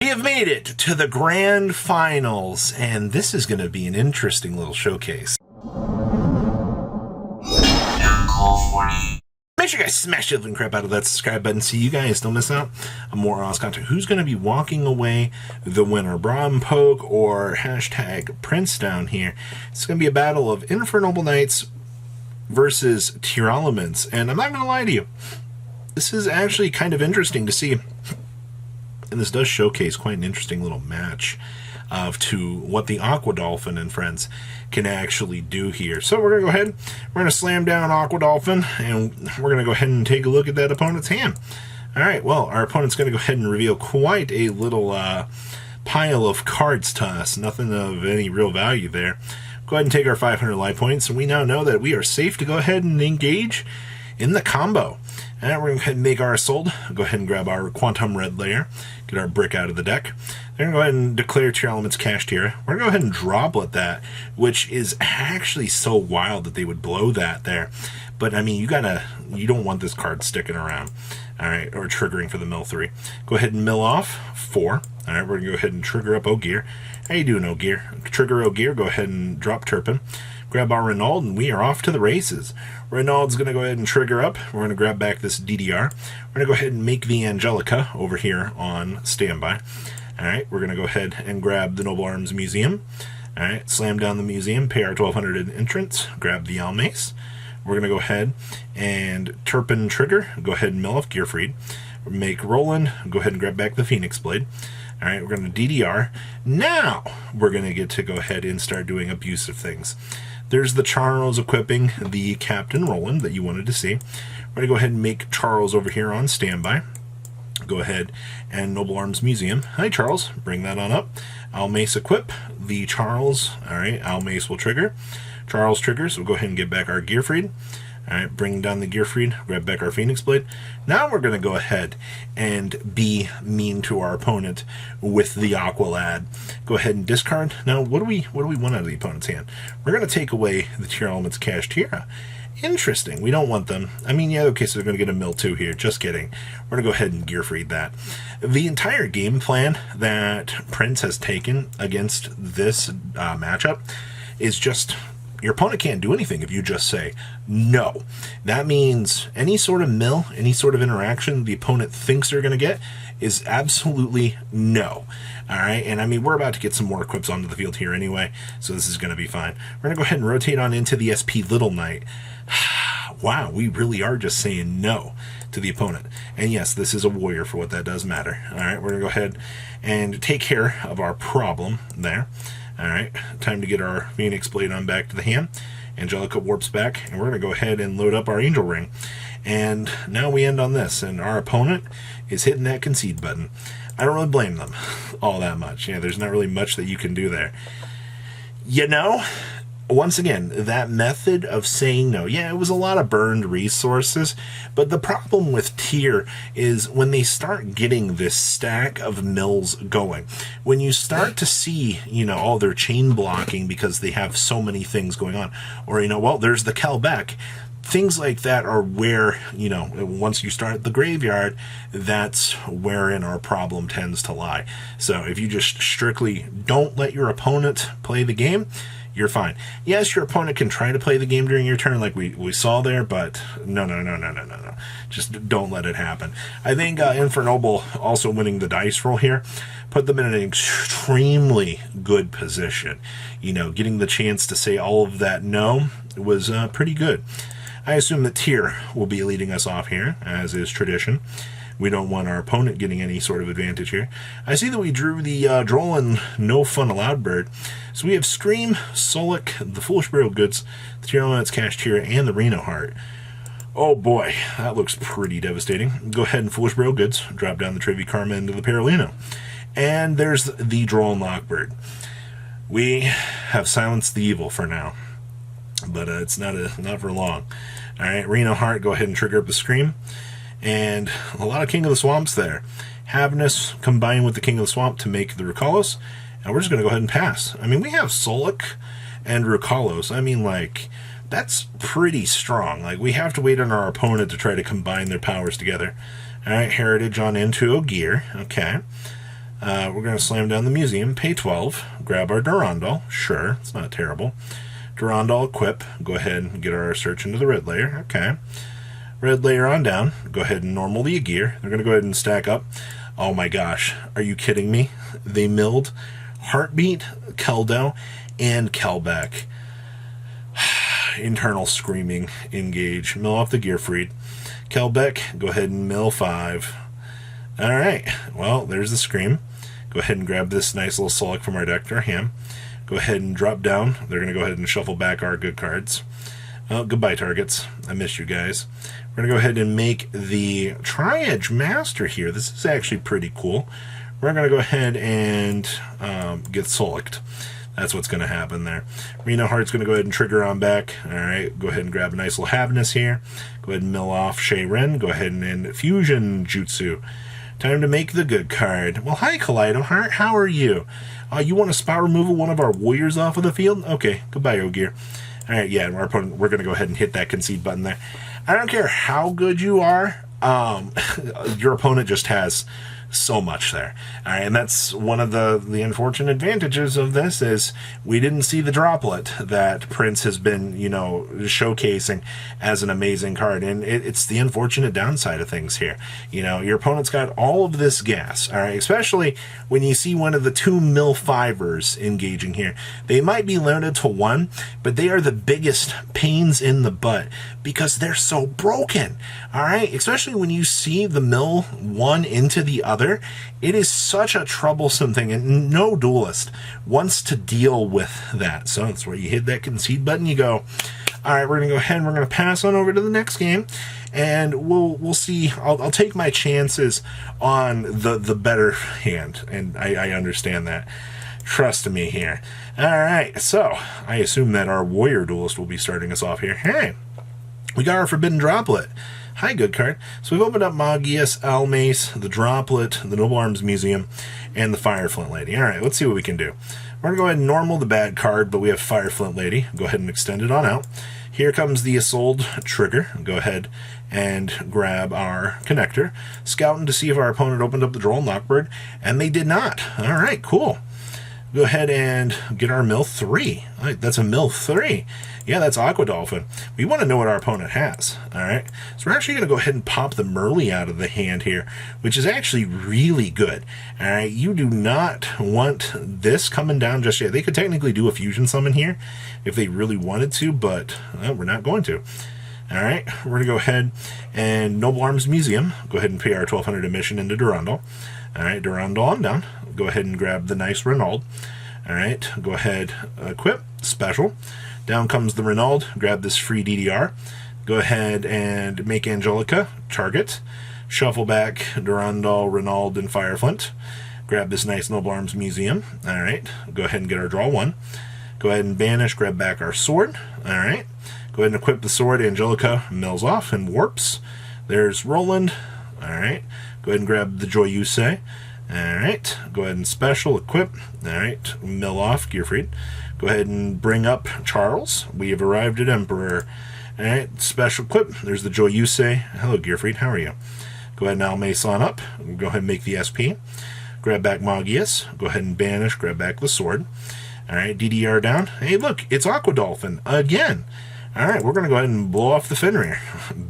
We have made it to the grand finals, and this is going to be an interesting little showcase. Make sure you guys smash the living crap out of that subscribe button so you guys don't miss out on more awesome content. Who's going to be walking away the winner? Braum Poke or hashtag Prince down here? It's going to be a battle of Infernoble Knights versus Tearlaments, and I'm not going to lie to you. This is actually kind of interesting to see. And this does showcase quite an interesting little match to what the Aqua Dolphin and friends can actually do here. So we're going to go ahead, we're going to slam down Aqua Dolphin, and we're going to go ahead and take a look at that opponent's hand. Alright, well, our opponent's going to go ahead and reveal quite a little pile of cards to us. Nothing of any real value there. Go ahead and take our 500 life points, and we now know that we are safe to go ahead and engage in the combo. And we're going to go ahead and make our assault. Go ahead and grab our Quantum Red layer. Get our brick out of the deck. Then go ahead and declare Tearlaments cached here. We're going to go ahead and droplet that, which is actually so wild that they would blow that there. But, I mean, you don't want this card sticking around. Alright, or triggering for the mill 3. Go ahead and mill off 4. Alright, we're going to go ahead and trigger up Ogier. How you doing, Ogier? Trigger Ogier, go ahead and drop Turpin. Grab our Renauld, and we are off to the races. Renauld's going to go ahead and trigger up. We're going to grab back this DDR. We're going to go ahead and make the Angelica over here on standby. Alright, we're going to go ahead and grab the Noble Arms Museum. Alright, slam down the museum, pay our 1200 in entrance, grab the Almace. We're going to go ahead and Turpin trigger, go ahead and mill off Gearfried. Make Roland, go ahead and grab back the Phoenix Blade. Alright, we're going to DDR. Now, we're going to get to go ahead and start doing abusive things. There's the Charles equipping the Captain Roland that you wanted to see. We're going to go ahead and make Charles over here on standby. Go ahead and Noble Arms Museum. Hi, Charles. Bring that on up. Almace equip the Charles. Alright, Almace will trigger. Charles triggers. We'll go ahead and get back our Gearfried. Alright, bring down the Gearfried, grab back our Phoenix Blade. Now we're going to go ahead and be mean to our opponent with the Aqualad. Go ahead and discard. Now, what do we want out of the opponent's hand? We're going to take away the Tearlaments cached here. Interesting. We don't want them. I mean, yeah, okay, so they're going to get a mill 2 here. Just kidding. We're going to go ahead and Gearfried that. The entire game plan that Prince has taken against this matchup is just... Your opponent can't do anything if you just say no. That means any sort of mill, any sort of interaction the opponent thinks they're going to get is absolutely no. Alright, and I mean, we're about to get some more equips onto the field here anyway, so this is going to be fine. We're going to go ahead and rotate on into the SP Little Knight. Wow, we really are just saying no to the opponent. And yes, this is a warrior for what that does matter. Alright, we're going to go ahead and take care of our problem there. Alright, time to get our Phoenix Blade on back to the hand. Angelica warps back, and we're going to go ahead and load up our Angel Ring. And now we end on this, and our opponent is hitting that concede button. I don't really blame them all that much. Yeah, there's not really much that you can do there. You know, once again, that method of saying no, yeah, it was a lot of burned resources, but the problem with Tier is when they start getting this stack of mills going, when you start to see, you know, all their chain blocking because they have so many things going on, or, you know, well, there's the Kelbeck. Things like that are where, you know, once you start the graveyard, that's wherein our problem tends to lie. So if you just strictly don't let your opponent play the game, you're fine. Yes, your opponent can try to play the game during your turn like we saw there, but no. Just don't let it happen. I think Infernoble also winning the dice roll here put them in an extremely good position. You know, getting the chance to say all of that no was pretty good. I assume that Tier will be leading us off here, as is tradition. We don't want our opponent getting any sort of advantage here. I see that we drew the Droll and No Fun Allowed bird. So we have Scream, Solik, the Foolish Burial Goods, the Tearlaments cached here, and the Reno Heart. Oh boy, that looks pretty devastating. Go ahead and Foolish Burial Goods, drop down the Trevi Karma into the Paralino. And there's the Droll and Lockbird. We have silenced the evil for now, but it's not for long. Alright, Reno Heart, go ahead and trigger up the Scream. And a lot of King of the Swamps there. Havnus combined with the King of the Swamp to make the Rukalos. And we're just going to go ahead and pass. I mean, we have Solik and Rukalos. I mean, like, that's pretty strong. Like, we have to wait on our opponent to try to combine their powers together. Alright, Heritage on into Ogier. Okay. We're going to slam down the museum, pay 12, grab our Durandal. Sure, it's not terrible. Durandal equip. Go ahead and get our search into the red layer. Okay. Red layer on down. Go ahead and normal the Aegir. They're going to go ahead and stack up. Oh my gosh. Are you kidding me? They milled Heartbeat, Keldo, and Kelbeck. Internal screaming. Engage. Mill off the Gearfried. Kelbeck, go ahead and mill 5. Alright. Well, there's the scream. Go ahead and grab this nice little Solak from our deck to our hand. Go ahead and drop down. They're going to go ahead and shuffle back our good cards. Well, goodbye, targets. I miss you guys. We're going to go ahead and make the Tri-Edge Master here. This is actually pretty cool. We're going to go ahead and get Solaked. That's what's going to happen there. Reno Heart's going to go ahead and trigger on back. Alright, go ahead and grab a nice little Havness here. Go ahead and mill off Shea Ren. Go ahead and Fusion Jutsu. Time to make the good card. Well, hi, Kaleido Heart. How are you? You want to spot removal one of our warriors off of the field? Okay, goodbye, Ogier. Alright, yeah, our opponent, we're going to go ahead and hit that concede button there. I don't care how good you are, your opponent just has so much there. All right, and that's one of the unfortunate advantages of this is we didn't see the droplet that Prince has been, showcasing as an amazing card, and it's the unfortunate downside of things here. Your opponent's got all of this gas, all right, especially when you see one of the 2 mill 5ers engaging here. They might be limited to 1, but they are the biggest pains in the butt because they're so broken, all right, especially when you see the mill 1 into the other. It is such a troublesome thing, and no duelist wants to deal with that. So that's where you hit that concede button. You go, all right, we're gonna go ahead and we're gonna pass on over to the next game, and we'll see. I'll take my chances on the better hand, and I understand that. Trust me here. All right, so I assume that our warrior duelist will be starting us off here. Hey, we got our Forbidden Droplet. Hi, good card. So we've opened up Magius, Almace, the Droplet, the Noble Arms Museum, and the Fireflint Lady. All right, let's see what we can do. We're going to go ahead and normal the bad card, but we have Fireflint Lady. Go ahead and extend it on out. Here comes the Isolde trigger. Go ahead and grab our connector. Scouting to see if our opponent opened up the Droll Knockbird, and they did not. All right, cool. Go ahead and get our mill 3. All right, that's a mill 3. Yeah, that's Aqua Dolphin. We want to know what our opponent has. All right, so we're actually going to go ahead and pop the Merly out of the hand here, which is actually really good. All right, you do not want this coming down just yet. They could technically do a fusion summon here if they really wanted to, but we're not going to. All right, we're going to go ahead and Noble Arms Museum. Go ahead and pay our 1200 admission into Durandal. All right, Durandal on down. Go ahead and grab the nice Renauld. All right, go ahead, equip, special. Down comes the Renauld. Grab this free DDR. Go ahead and make Angelica target. Shuffle back Durandal, Renauld, and Fireflint. Grab this nice Noble Arms Museum. All right, go ahead and get our draw 1. Go ahead and banish, grab back our sword. All right, go ahead and equip the sword. Angelica mills off and warps. There's Roland. All right, go ahead and grab the Joyusei. Alright, go ahead and special equip. Alright, mill off, Gearfried. Go ahead and bring up Charles. We have arrived at Emperor. Alright, special equip. There's the Joyusei. Hello, Gearfried, how are you? Go ahead and Almace on up. Go ahead and make the SP. Grab back Magius. Go ahead and banish, grab back the sword. Alright, DDR down. Hey, look, it's Aqua Dolphin again. Alright, we're going to go ahead and blow off the Fenrir.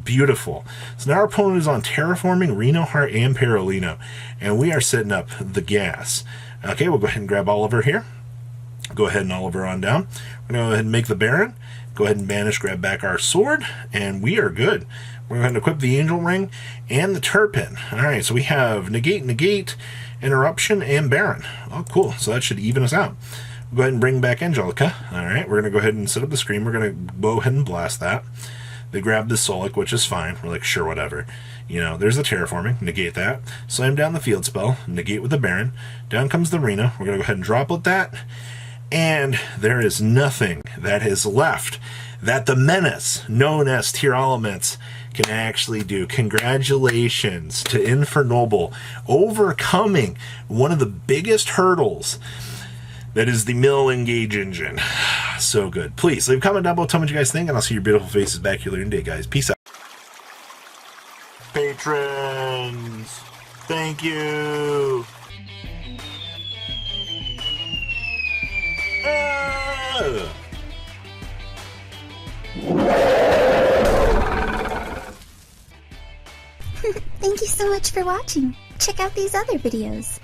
Beautiful. So now our opponent is on Terraforming, Reno Heart, and Paralino. And we are setting up the gas. Okay, we'll go ahead and grab Oliver here. Go ahead and Oliver on down. We're going to go ahead and make the Baron. Go ahead and banish, grab back our sword. And we are good. We're going to equip the Angel Ring and the Turpin. Alright, so we have Negate, Interruption, and Baron. Oh, cool. So that should even us out. Go ahead and bring back Angelica. Alright, we're going to go ahead and set up the screen. We're going to go ahead and blast that. They grab the Solak, which is fine. We're like, sure, whatever. There's the Terraforming. Negate that. Slam down the field spell. Negate with the Baron. Down comes the Reno. We're going to go ahead and droplet that. And there is nothing that is left that the menace known as Tearlaments can actually do. Congratulations to Infernoble overcoming one of the biggest hurdles that is the mill engage engine. So good. Please leave a comment down below, tell me what you guys think, and I'll see your beautiful faces back here later in the day, guys. Peace out. Patrons, thank you. go! Thank you so much for watching. Check out these other videos.